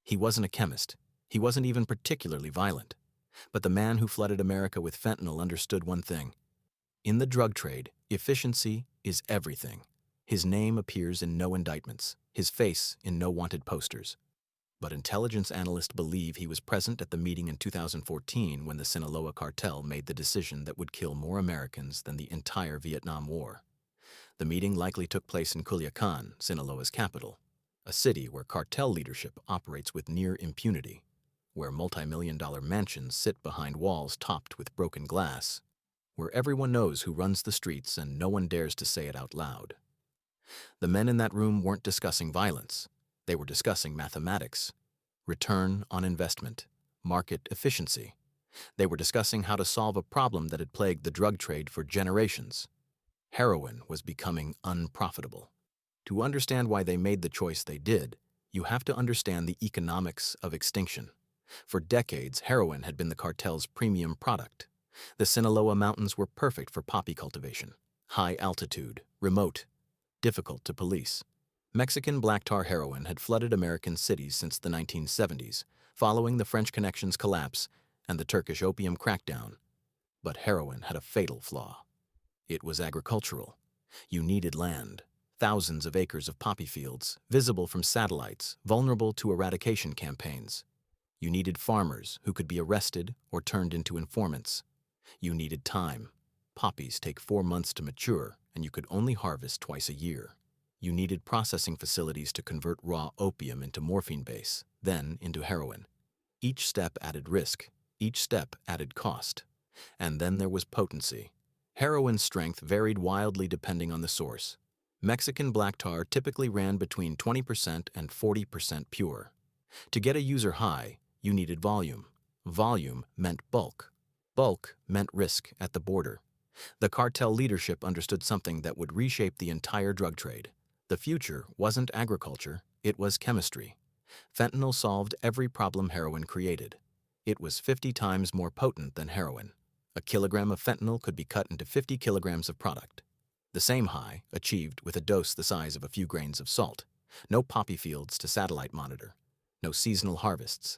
He wasn't a chemist. He wasn't even particularly violent. But the man who flooded America with fentanyl understood one thing. In the drug trade, efficiency is everything. His name appears in no indictments, his face in no wanted posters. But intelligence analysts believe he was present at the meeting in 2014 when the Sinaloa cartel made the decision that would kill more Americans than the entire Vietnam War. The meeting likely took place in Culiacan, Sinaloa's capital, a city where cartel leadership operates with near impunity, where multi-million-dollar mansions sit behind walls topped with broken glass, where everyone knows who runs the streets and no one dares to say it out loud. The men in that room weren't discussing violence. They were discussing mathematics, return on investment, market efficiency. They were discussing how to solve a problem that had plagued the drug trade for generations. Heroin was becoming unprofitable. To understand why they made the choice they did, you have to understand the economics of extinction. For decades, heroin had been the cartel's premium product. The Sinaloa Mountains were perfect for poppy cultivation. High altitude, remote, difficult to police. Mexican black tar heroin had flooded American cities since the 1970s, following the French Connection's collapse and the Turkish opium crackdown. But heroin had a fatal flaw. It was agricultural. You needed land, thousands of acres of poppy fields, visible from satellites, vulnerable to eradication campaigns. You needed farmers who could be arrested or turned into informants. You needed time. Poppies take 4 months to mature, and you could only harvest twice a year. You needed processing facilities to convert raw opium into morphine base, then into heroin. Each step added risk. Each step added cost. And then there was potency. Heroin's strength varied wildly depending on the source. Mexican black tar typically ran between 20% and 40% pure. To get a user high, you needed volume. Volume meant bulk. Bulk meant risk at the border. The cartel leadership understood something that would reshape the entire drug trade. The future wasn't agriculture, it was chemistry. Fentanyl solved every problem heroin created. It was 50 times more potent than heroin. A kilogram of fentanyl could be cut into 50 kilograms of product. The same high, achieved with a dose the size of a few grains of salt. No poppy fields to satellite monitor. No seasonal harvests.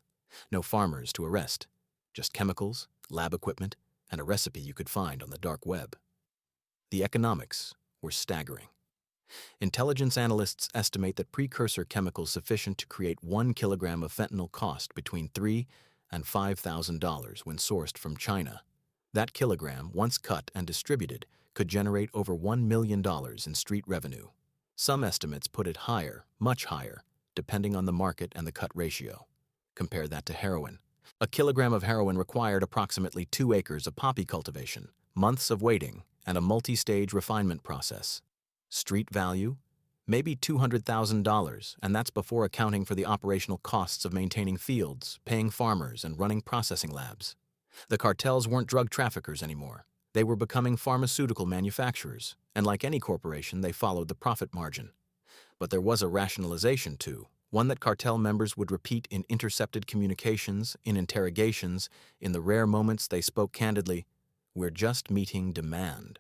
No farmers to arrest. Just chemicals, lab equipment, and a recipe you could find on the dark web. The economics were staggering. Intelligence analysts estimate that precursor chemicals sufficient to create 1 kilogram of fentanyl cost between $3,000 and $5,000 when sourced from China. That kilogram, once cut and distributed, could generate over $1 million in street revenue. Some estimates put it higher, much higher, depending on the market and the cut ratio. Compare that to heroin. A kilogram of heroin required approximately 2 acres of poppy cultivation, months of waiting, and a multi-stage refinement process. Street value? Maybe $200,000, and that's before accounting for the operational costs of maintaining fields, paying farmers, and running processing labs. The cartels weren't drug traffickers anymore. They were becoming pharmaceutical manufacturers, and like any corporation, they followed the profit margin. But there was a rationalization too, one that cartel members would repeat in intercepted communications, in interrogations, in the rare moments they spoke candidly, "We're just meeting demand."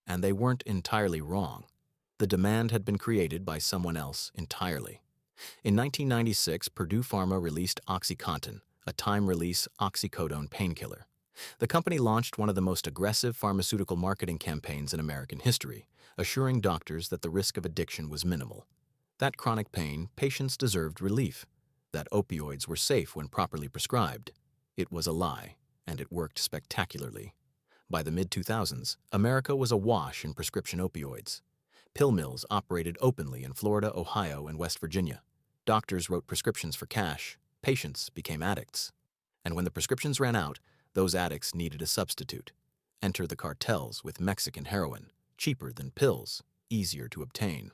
And they weren't entirely wrong. The demand had been created by someone else entirely. In 1996, Purdue Pharma released OxyContin, a time-release oxycodone painkiller. The company launched one of the most aggressive pharmaceutical marketing campaigns in American history, assuring doctors that the risk of addiction was minimal. That chronic pain, patients deserved relief. That opioids were safe when properly prescribed. It was a lie, and it worked spectacularly. By the mid-2000s, America was awash in prescription opioids. Pill mills operated openly in Florida, Ohio, and West Virginia. Doctors wrote prescriptions for cash. Patients became addicts. And when the prescriptions ran out, those addicts needed a substitute. Enter the cartels with Mexican heroin, cheaper than pills, easier to obtain.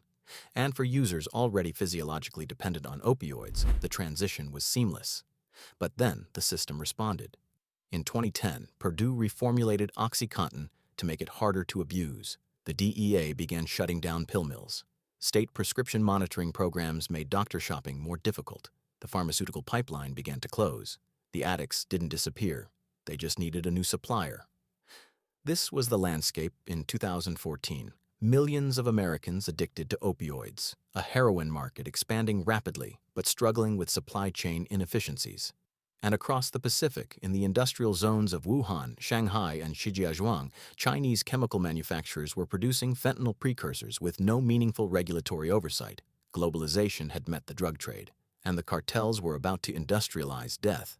And for users already physiologically dependent on opioids, the transition was seamless. But then the system responded. In 2010, Purdue reformulated OxyContin to make it harder to abuse. The DEA began shutting down pill mills. State prescription monitoring programs made doctor shopping more difficult. The pharmaceutical pipeline began to close. The addicts didn't disappear. They just needed a new supplier. This was the landscape in 2014. Millions of Americans addicted to opioids, a heroin market expanding rapidly, but but struggling with supply chain inefficiencies. And across the Pacific, in the industrial zones of Wuhan, Shanghai, and Shijiazhuang, Chinese chemical manufacturers were producing fentanyl precursors with no meaningful regulatory oversight. Globalization had met the drug trade, and the cartels were about to industrialize death.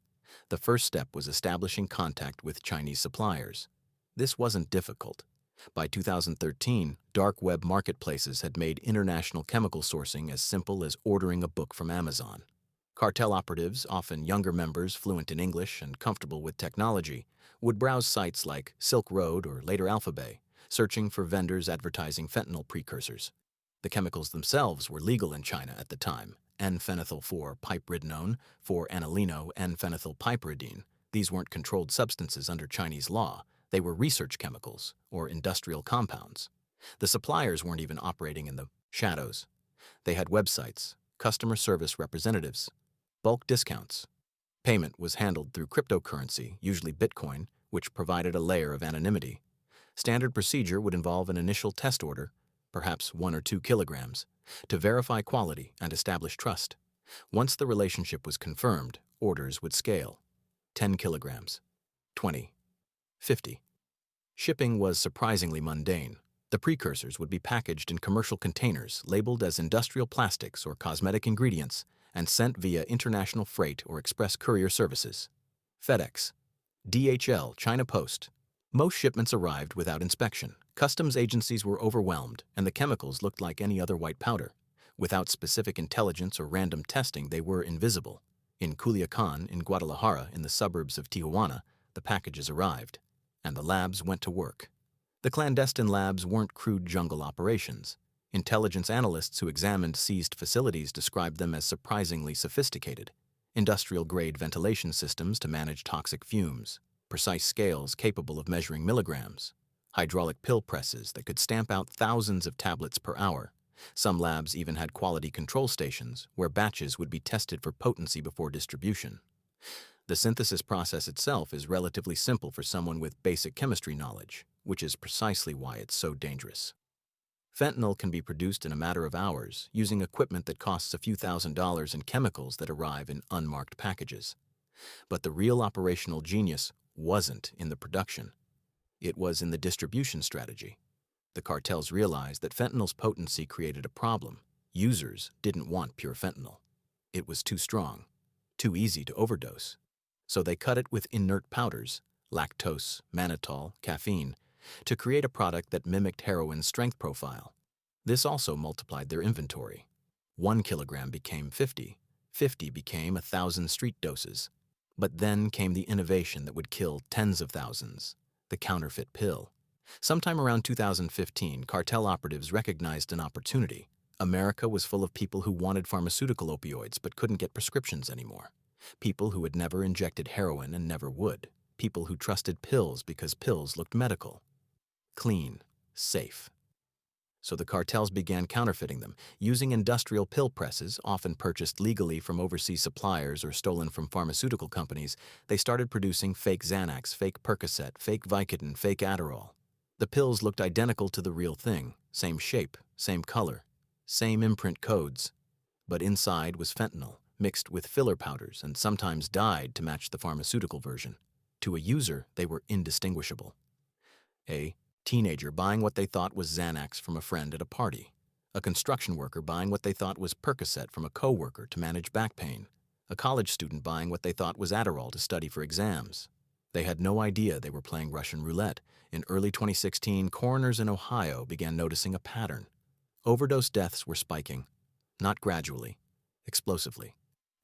The first step was establishing contact with Chinese suppliers. This wasn't difficult. By 2013, dark web marketplaces had made international chemical sourcing as simple as ordering a book from Amazon. Cartel operatives, often younger members fluent in English and comfortable with technology, would browse sites like Silk Road or later Alphabet, searching for vendors advertising fentanyl precursors. The chemicals themselves were legal in China at the time: N-phenyl-4-piperidinone, 4-anilino, N-phenethylpiperidine. These weren't controlled substances under Chinese law. They were research chemicals, or industrial compounds. The suppliers weren't even operating in the shadows. They had websites, customer service representatives, bulk discounts. Payment was handled through cryptocurrency, usually Bitcoin, which provided a layer of anonymity. Standard procedure would involve an initial test order, perhaps 1 or 2 kilograms, to verify quality and establish trust. Once the relationship was confirmed, orders would scale. 10 kilograms, 20, 50. Shipping was surprisingly mundane. The precursors would be packaged in commercial containers labeled as industrial plastics or cosmetic ingredients and sent via international freight or express courier services. FedEx, DHL, China Post. Most shipments arrived without inspection. Customs agencies were overwhelmed, and the chemicals looked like any other white powder. Without specific intelligence or random testing, they were invisible. In Culiacan, in Guadalajara, in the suburbs of Tijuana, the packages arrived, and the labs went to work. The clandestine labs weren't crude jungle operations. Intelligence analysts who examined seized facilities described them as surprisingly sophisticated. Industrial-grade ventilation systems to manage toxic fumes, precise scales capable of measuring milligrams, hydraulic pill presses that could stamp out thousands of tablets per hour. Some labs even had quality control stations where batches would be tested for potency before distribution. The synthesis process itself is relatively simple for someone with basic chemistry knowledge, which is precisely why it's so dangerous. Fentanyl can be produced in a matter of hours using equipment that costs a few $1,000s and chemicals that arrive in unmarked packages. But the real operational genius wasn't in the production. It was in the distribution strategy. The cartels realized that fentanyl's potency created a problem. Users didn't want pure fentanyl. It was too strong, too easy to overdose. So they cut it with inert powders, lactose, mannitol, caffeine, to create a product that mimicked heroin's strength profile. This also multiplied their inventory. 1 kilogram became 50, 50 became 1,000 street doses. But then came the innovation that would kill tens of thousands, the counterfeit pill. Sometime around 2015, cartel operatives recognized an opportunity. America was full of people who wanted pharmaceutical opioids but couldn't get prescriptions anymore. People who had never injected heroin and never would. People who trusted pills because pills looked medical. Clean, safe. So the cartels began counterfeiting them, using industrial pill presses, often purchased legally from overseas suppliers or stolen from pharmaceutical companies. They started producing fake Xanax, fake Percocet, fake Vicodin, fake Adderall. The pills looked identical to the real thing, same shape, same color, same imprint codes. But inside was fentanyl, mixed with filler powders and sometimes dyed to match the pharmaceutical version. To a user, they were indistinguishable. A teenager buying what they thought was Xanax from a friend at a party. A construction worker buying what they thought was Percocet from a coworker to manage back pain. A college student buying what they thought was Adderall to study for exams. They had no idea they were playing Russian roulette. In early 2016, coroners in Ohio began noticing a pattern. Overdose deaths were spiking, not gradually, explosively.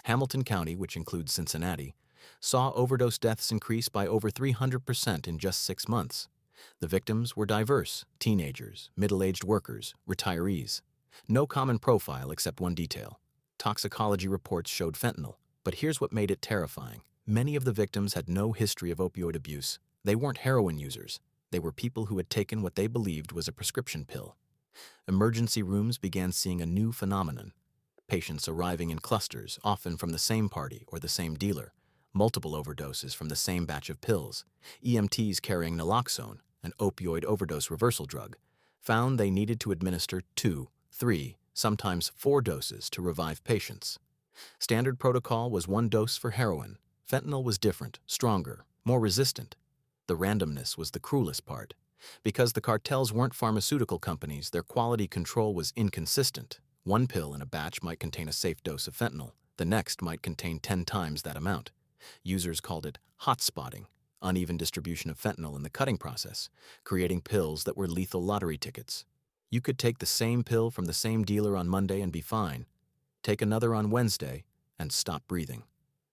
Hamilton County, which includes Cincinnati, saw overdose deaths increase by over 300% in just 6 months. The victims were diverse: teenagers, middle-aged workers, retirees. No common profile except one detail. Toxicology reports showed fentanyl, but here's what made it terrifying. Many of the victims had no history of opioid abuse. They weren't heroin users. They were people who had taken what they believed was a prescription pill. Emergency rooms began seeing a new phenomenon. Patients arriving in clusters, often from the same party or the same dealer. Multiple overdoses from the same batch of pills. EMTs carrying naloxone, an opioid overdose reversal drug, found they needed to administer 2, 3, sometimes 4 doses to revive patients. Standard protocol was one dose for heroin. Fentanyl was different, stronger, more resistant. The randomness was the cruelest part. Because the cartels weren't pharmaceutical companies, their quality control was inconsistent. One pill in a batch might contain a safe dose of fentanyl. The next might contain 10 times that amount. Users called it hot spotting, uneven distribution of fentanyl in the cutting process, creating pills that were lethal lottery tickets. You could take the same pill from the same dealer on Monday and be fine. Take another on Wednesday and stop breathing.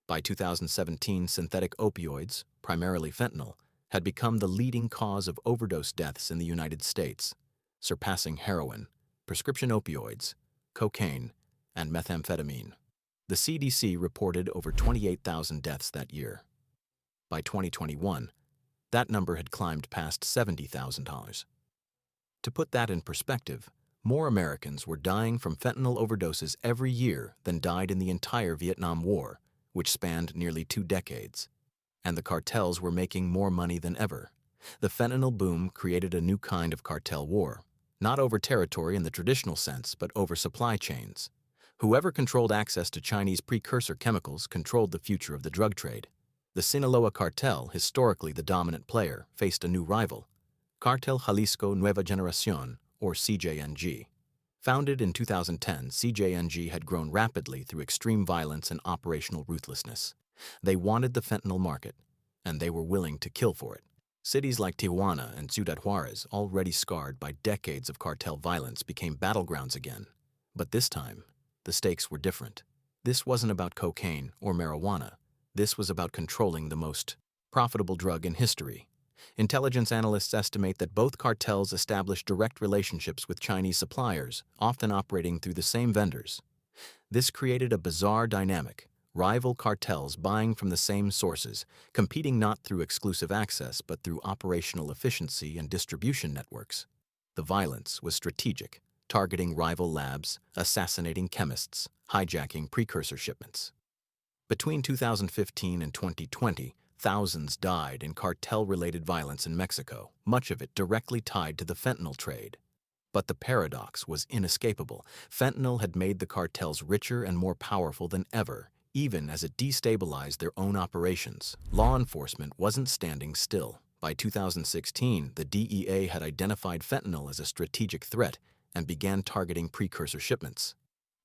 By 2017, synthetic opioids, primarily fentanyl, had become the leading cause of overdose deaths in the United States, surpassing heroin, prescription opioids, cocaine, and methamphetamine. The CDC reported over 28,000 deaths that year. By 2021, that number had climbed past $70,000. To put that in perspective, more Americans were dying from fentanyl overdoses every year than died in the entire Vietnam War, which spanned nearly 2 decades. And the cartels were making more money than ever. The fentanyl boom created a new kind of cartel war, not over territory in the traditional sense, but over supply chains. Whoever controlled access to Chinese precursor chemicals controlled the future of the drug trade. The Sinaloa cartel, historically the dominant player, faced a new rival, Cartel Jalisco Nueva Generación, or CJNG. Founded in 2010, CJNG had grown rapidly through extreme violence and operational ruthlessness. They wanted the fentanyl market, and they were willing to kill for it. Cities like Tijuana and Ciudad Juarez, already scarred by decades of cartel violence, became battlegrounds again. But this time, the stakes were different. This wasn't about cocaine or marijuana. This was about controlling the most profitable drug in history. Intelligence analysts estimate that both cartels established direct relationships with Chinese suppliers, often operating through the same vendors. This created a bizarre dynamic, rival cartels buying from the same sources, competing not through exclusive access but through operational efficiency and distribution networks. The violence was strategic, targeting rival labs, assassinating chemists, hijacking precursor shipments. Between 2015 and 2020, thousands died in cartel-related violence in Mexico, much of it directly tied to the fentanyl trade. But the paradox was inescapable. Fentanyl had made the cartels richer and more powerful than ever, even as it destabilized their own operations. Law enforcement wasn't standing still. By 2016, the DEA had identified fentanyl as a strategic threat and began targeting precursor shipments.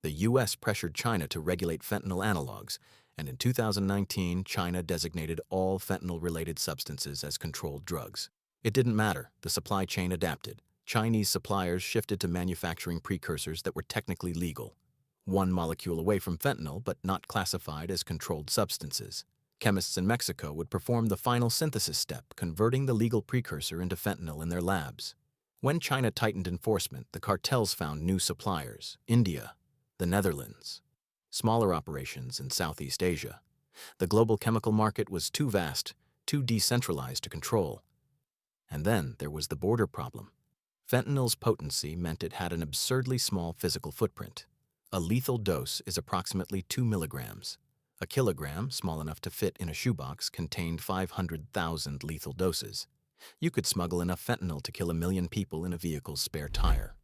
The U.S. pressured China to regulate fentanyl analogs, and in 2019, China designated all fentanyl-related substances as controlled drugs. It didn't matter. The supply chain adapted. Chinese suppliers shifted to manufacturing precursors that were technically legal, one molecule away from fentanyl but not classified as controlled substances. Chemists in Mexico would perform the final synthesis step, converting the legal precursor into fentanyl in their labs. When China tightened enforcement, the cartels found new suppliers: India, the Netherlands, smaller operations in Southeast Asia. The global chemical market was too vast, too decentralized to control. And then there was the border problem. Fentanyl's potency meant it had an absurdly small physical footprint. A lethal dose is approximately 2 milligrams. A kilogram, small enough to fit in a shoebox, contained 500,000 lethal doses. You could smuggle enough fentanyl to kill 1 million people in a vehicle's spare tire.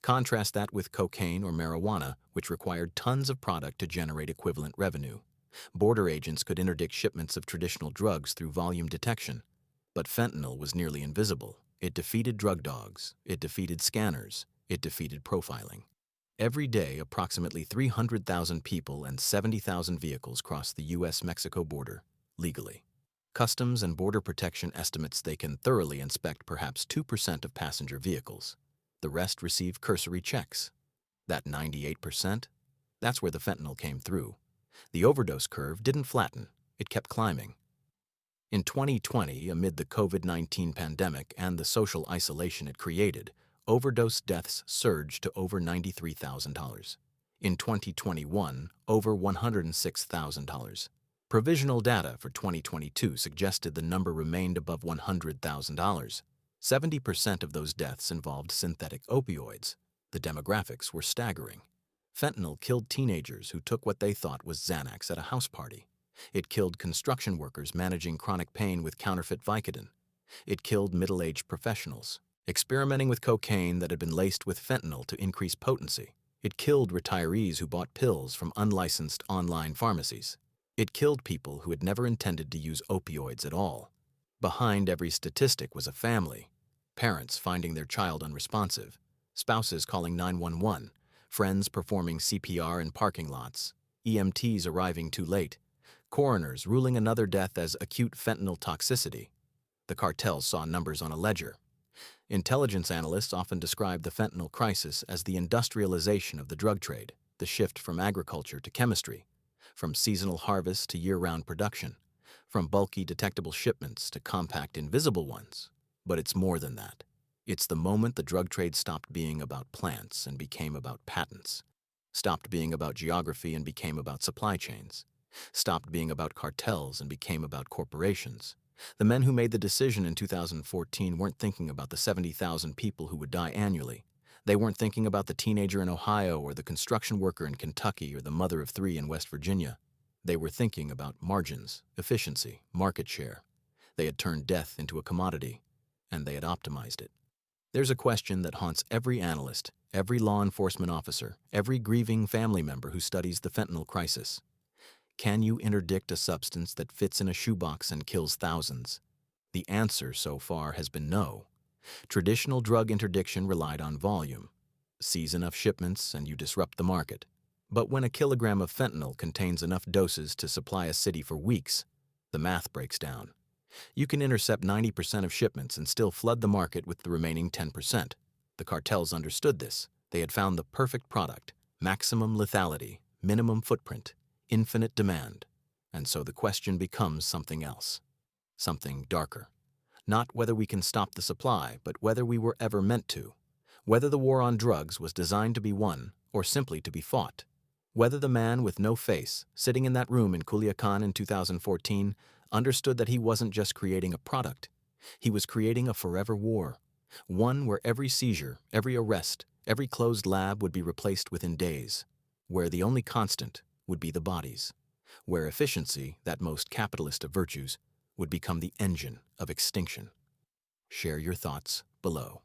Contrast that with cocaine or marijuana, which required tons of product to generate equivalent revenue. Border agents could interdict shipments of traditional drugs through volume detection. But fentanyl was nearly invisible. It defeated drug dogs, it defeated scanners, it defeated profiling. Every day, approximately 300,000 people and 70,000 vehicles cross the U.S.-Mexico border, legally. Customs and Border Protection estimates they can thoroughly inspect perhaps 2% of passenger vehicles. The rest receive cursory checks. That 98%? That's where the fentanyl came through. The overdose curve didn't flatten, it kept climbing. In 2020, amid the COVID-19 pandemic and the social isolation it created, overdose deaths surged to over $93,000. In 2021, over $106,000. Provisional data for 2022 suggested the number remained above $100,000. 70% of those deaths involved synthetic opioids. The demographics were staggering. Fentanyl killed teenagers who took what they thought was Xanax at a house party. It killed construction workers managing chronic pain with counterfeit Vicodin. It killed middle-aged professionals experimenting with cocaine that had been laced with fentanyl to increase potency. It killed retirees who bought pills from unlicensed online pharmacies. It killed people who had never intended to use opioids at all. Behind every statistic was a family. Parents finding their child unresponsive, spouses calling 911, friends performing CPR in parking lots, EMTs arriving too late, coroners ruling another death as acute fentanyl toxicity. The cartel saw numbers on a ledger. Intelligence analysts often describe the fentanyl crisis as the industrialization of the drug trade, the shift from agriculture to chemistry, from seasonal harvest to year-round production, from bulky detectable shipments to compact invisible ones. But it's more than that. It's the moment the drug trade stopped being about plants and became about patents, stopped being about geography and became about supply chains, stopped being about cartels and became about corporations. The men who made the decision in 2014 weren't thinking about the 70,000 people who would die annually. They weren't thinking about the teenager in Ohio or the construction worker in Kentucky or the mother of 3 in West Virginia. They were thinking about margins, efficiency, market share. They had turned death into a commodity, and they had optimized it. There's a question that haunts every analyst, every law enforcement officer, every grieving family member who studies the fentanyl crisis. Can you interdict a substance that fits in a shoebox and kills thousands? The answer so far has been no. Traditional drug interdiction relied on volume. Seize enough shipments and you disrupt the market. But when a kilogram of fentanyl contains enough doses to supply a city for weeks, the math breaks down. You can intercept 90% of shipments and still flood the market with the remaining 10%. The cartels understood this. They had found the perfect product, maximum lethality, minimum footprint, infinite demand. And so the question becomes something else, something darker. Not whether we can stop the supply, but whether we were ever meant to. Whether the war on drugs was designed to be won or simply to be fought. Whether the man with no face, sitting in that room in Culiacan in 2014, understood that he wasn't just creating a product. He was creating a forever war. One where every seizure, every arrest, every closed lab would be replaced within days. Where the only constant would be the bodies. Where efficiency, that most capitalist of virtues, would become the engine of extinction. Share your thoughts below.